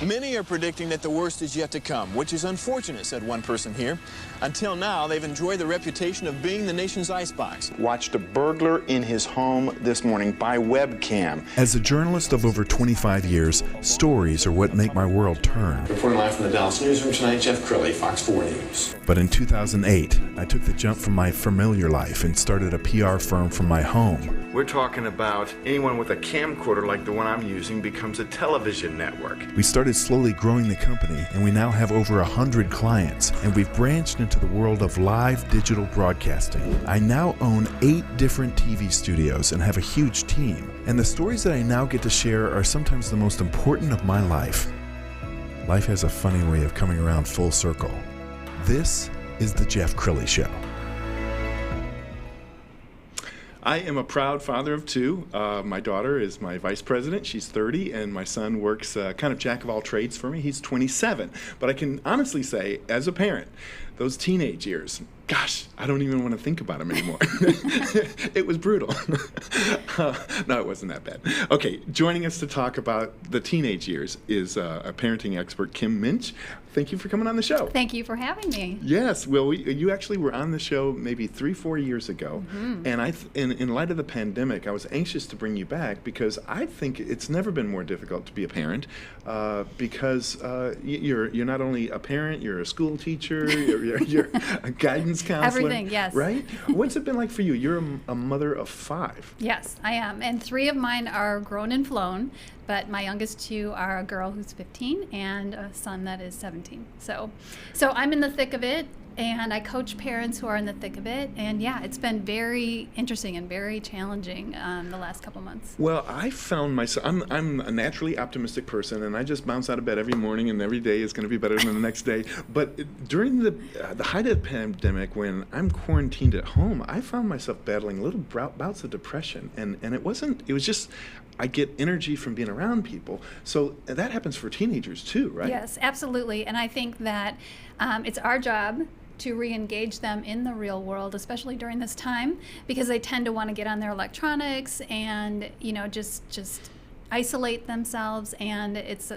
Many are predicting that the worst is yet to come, which is unfortunate, said one person here. Until now, they've enjoyed the reputation of being the nation's icebox. Watched a burglar in his home this morning by webcam. As a journalist of over 25 years, stories are what make my world turn. Reporting live from the Dallas newsroom tonight, Jeff Crilley, Fox 4 News. But in 2008, I took the jump from my familiar life and started a PR firm from my home. We're talking about anyone with a camcorder like the one I'm using becomes a television network. We started slowly growing the company, and we now have over 100 clients, and we've branched into the world of live digital broadcasting. I now own 8 different TV studios and have a huge team, and the stories that I now get to share are sometimes the most important of my life. Life has a funny way of coming around full circle. This is the Jeff Crilley Show. I am a proud father of 2. My daughter is my vice president. She's 30, and my son works kind of jack of all trades for me. He's 27. But I can honestly say, as a parent, those teenage years, gosh, I don't even want to think about them anymore. It was brutal. No, it wasn't that bad. Okay, joining us to talk about the teenage years is a parenting expert, Kim Muench. Thank you for coming on the show. Thank you for having me. Yes, well, you actually were on the show maybe 3-4 years ago, and in light of the pandemic, I was anxious to bring you back because I think it's never been more difficult to be a parent because you're not only a parent, you're a school teacher, you're a guidance counselor. Everything, yes. Right? What's it been like for you? You're a mother of 5. Yes, I am, and 3 of mine are grown and flown. But my youngest 2 are a girl who's 15 and a son that is 17. So I'm in the thick of it, and I coach parents who are in the thick of it. And yeah, it's been very interesting and very challenging the last couple months. Well, I found myself, I'm a naturally optimistic person, and I just bounce out of bed every morning, and every day is going to be better than the next day. But during the height of the pandemic, when I'm quarantined at home, I found myself battling little bouts of depression. And it was just, I get energy from being around people. So that happens for teenagers too, right? Yes, absolutely. And I think that it's our job to re-engage them in the real world, especially during this time, because they tend to want to get on their electronics and, just isolate themselves, and it's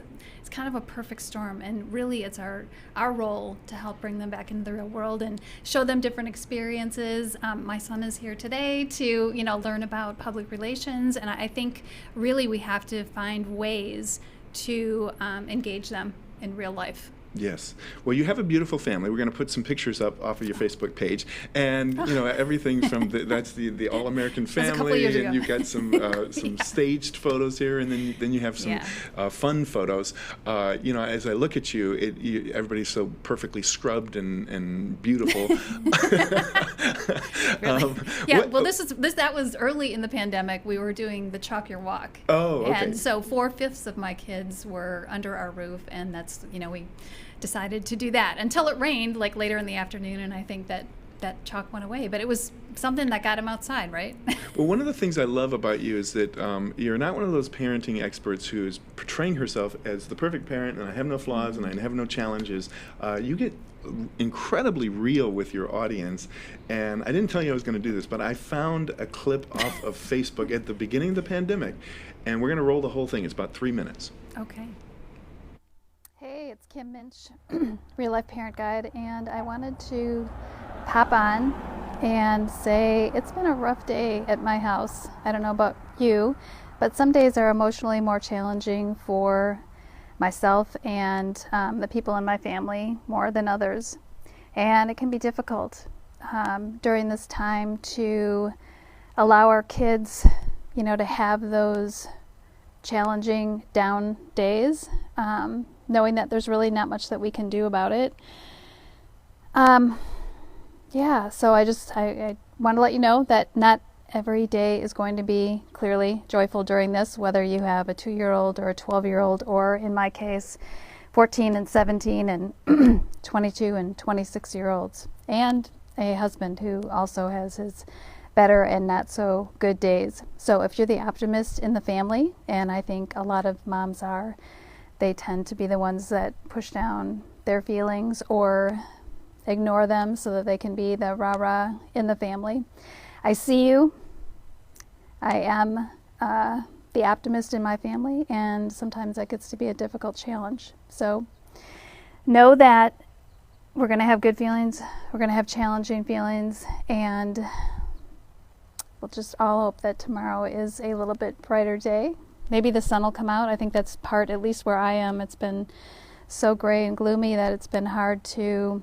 kind of a perfect storm. And really, it's our role to help bring them back into the real world and show them different experiences. My son is here today to learn about public relations, and I think really we have to find ways to engage them in real life. Yes. Well, you have a beautiful family. We're going to put some pictures up off of your Facebook page, and everything from that's the all-American family, and you've got some yeah. staged photos here, and then you have some fun photos. As I look at you, everybody's so perfectly scrubbed and beautiful. Yeah. Well, that was early in the pandemic. We were doing the Chalk Your Walk. Oh, okay. And so 4/5 of my kids were under our roof, and that's we decided to do that until it rained like later in the afternoon, and I think that chalk went away, but it was something that got him outside, right? Well, one of the things I love about you is that you're not one of those parenting experts who is portraying herself as the perfect parent, and I have no flaws and I have no challenges. You get incredibly real with your audience, and I didn't tell you I was going to do this, but I found a clip off of Facebook at the beginning of the pandemic, and we're going to roll the whole thing. It's about 3 minutes. Okay. Hey, it's Kim Muench, Real Life Parent Guide, and I wanted to pop on and say it's been a rough day at my house. I don't know about you, but some days are emotionally more challenging for myself and the people in my family more than others. And it can be difficult during this time to allow our kids, to have those challenging down days, knowing that there's really not much that we can do about it. So I want to let you know that not every day is going to be clearly joyful during this, whether you have a 2-year-old or a 12-year-old, or in my case, 14 and 17 and 22 and 26-year-olds, and a husband who also has his better and not so good days. So if you're the optimist in the family, and I think a lot of moms are, they tend to be the ones that push down their feelings or ignore them so that they can be the rah-rah in the family. I see you. I am the optimist in my family, and sometimes that gets to be a difficult challenge. So know that we're going to have good feelings, we're going to have challenging feelings, and we'll just all hope that tomorrow is a little bit brighter day. Maybe the sun will come out. I think that's part, at least where I am, it's been so gray and gloomy that it's been hard to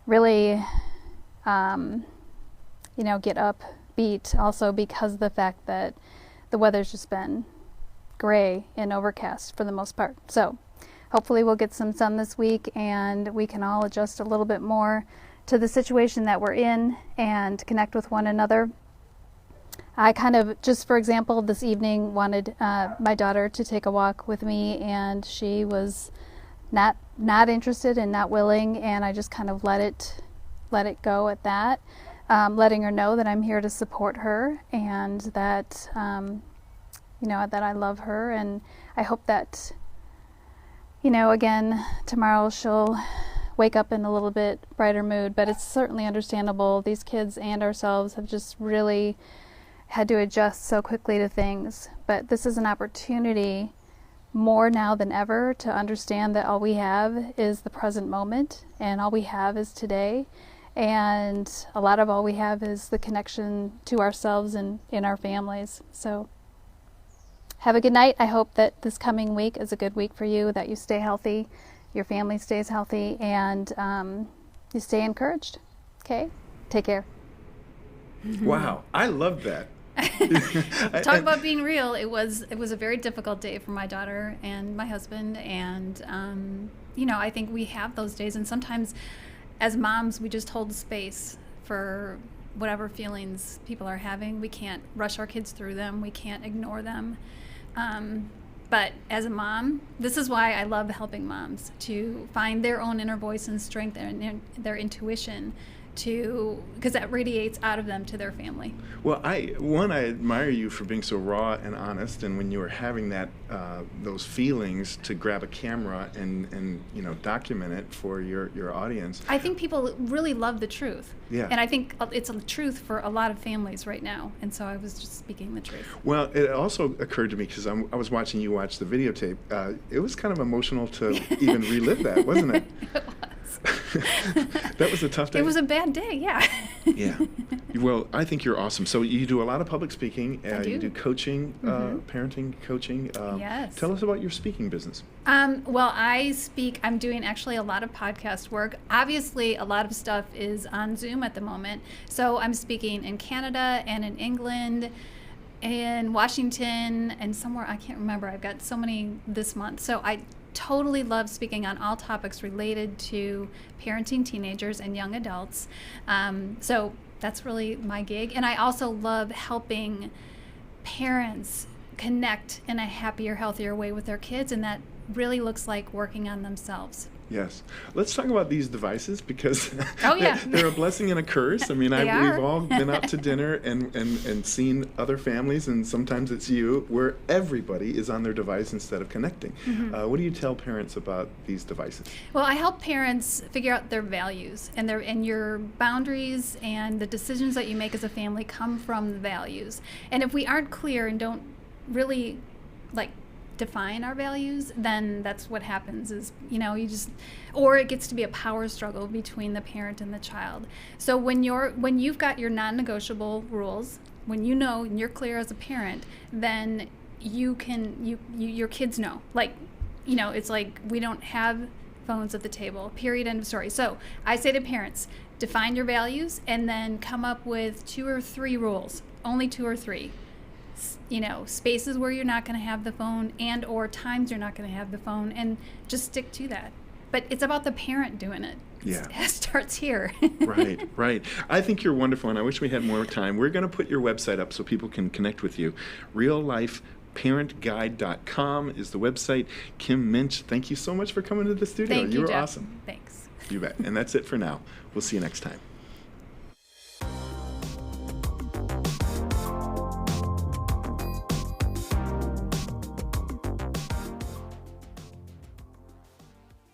really, get upbeat, also because of the fact that the weather's just been gray and overcast for the most part. So hopefully we'll get some sun this week and we can all adjust a little bit more to the situation that we're in and connect with one another. I kind of, just for example, this evening wanted my daughter to take a walk with me, and she was not interested and not willing, and I just kind of let it go at that, letting her know that I'm here to support her and that that I love her, and I hope that again tomorrow she'll wake up in a little bit brighter mood. But it's certainly understandable. These kids and ourselves have just really had to adjust so quickly to things, but this is an opportunity more now than ever to understand that all we have is the present moment, and all we have is today, and a lot of all we have is the connection to ourselves and in our families. So have a good night. I hope that this coming week is a good week for you, that you stay healthy, your family stays healthy, and you stay encouraged. Okay? Take care. Wow, I love that. Talk about being real. It was a very difficult day for my daughter and my husband, and I think we have those days, and sometimes as moms we just hold space for whatever feelings people are having. We can't rush our kids through them, we can't ignore them, but as a mom, this is why I love helping moms to find their own inner voice and strength and their intuition, because that radiates out of them to their family. Well, I admire you for being so raw and honest, and when you were having that those feelings, to grab a camera and document it for your audience. I think people really love the truth. Yeah. And I think it's a truth for a lot of families right now, and so I was just speaking the truth. Well, it also occurred to me, because I was watching you watch the videotape, it was kind of emotional to even relive that, wasn't it? It was. That was a tough day. It was a bad day, yeah. Yeah. Well, I think you're awesome. So you do a lot of public speaking. I do. You do coaching, parenting coaching. Yes. Tell us about your speaking business. Well, I speak. I'm doing actually a lot of podcast work. Obviously, a lot of stuff is on Zoom at the moment. So I'm speaking in Canada and in England, in Washington, and somewhere I can't remember. I've got so many this month. So I totally love speaking on all topics related to parenting teenagers and young adults. So that's really my gig. And I also love helping parents connect in a happier, healthier way with their kids, and that really looks like working on themselves. Yes. Let's talk about these devices, because Oh, yeah. they're a blessing and a curse. I mean, They are. we've all been out to dinner and seen other families, and sometimes it's you, where everybody is on their device instead of connecting. What do you tell parents about these devices? Well, I help parents figure out their values, and your boundaries and the decisions that you make as a family come from the values. And if we aren't clear and don't really define our values, then that's what happens is, or it gets to be a power struggle between the parent and the child. So when you've got your non-negotiable rules, when you know and you're clear as a parent, then your kids know. It's like we don't have phones at the table, period, end of story. So I say to parents, define your values and then come up with 2 or 3 rules, only 2 or 3. Spaces where you're not going to have the phone, and or times you're not going to have the phone, and just stick to that. But it's about the parent doing it. Yeah. It starts here. Right. I think you're wonderful, and I wish we had more time. We're going to put your website up so people can connect with you. RealLifeParentGuide.com is the website. Kim Muench, thank you so much for coming to the studio. Thank you, were Jeff. Awesome. Thanks. You bet. And that's it for now. We'll see you next time.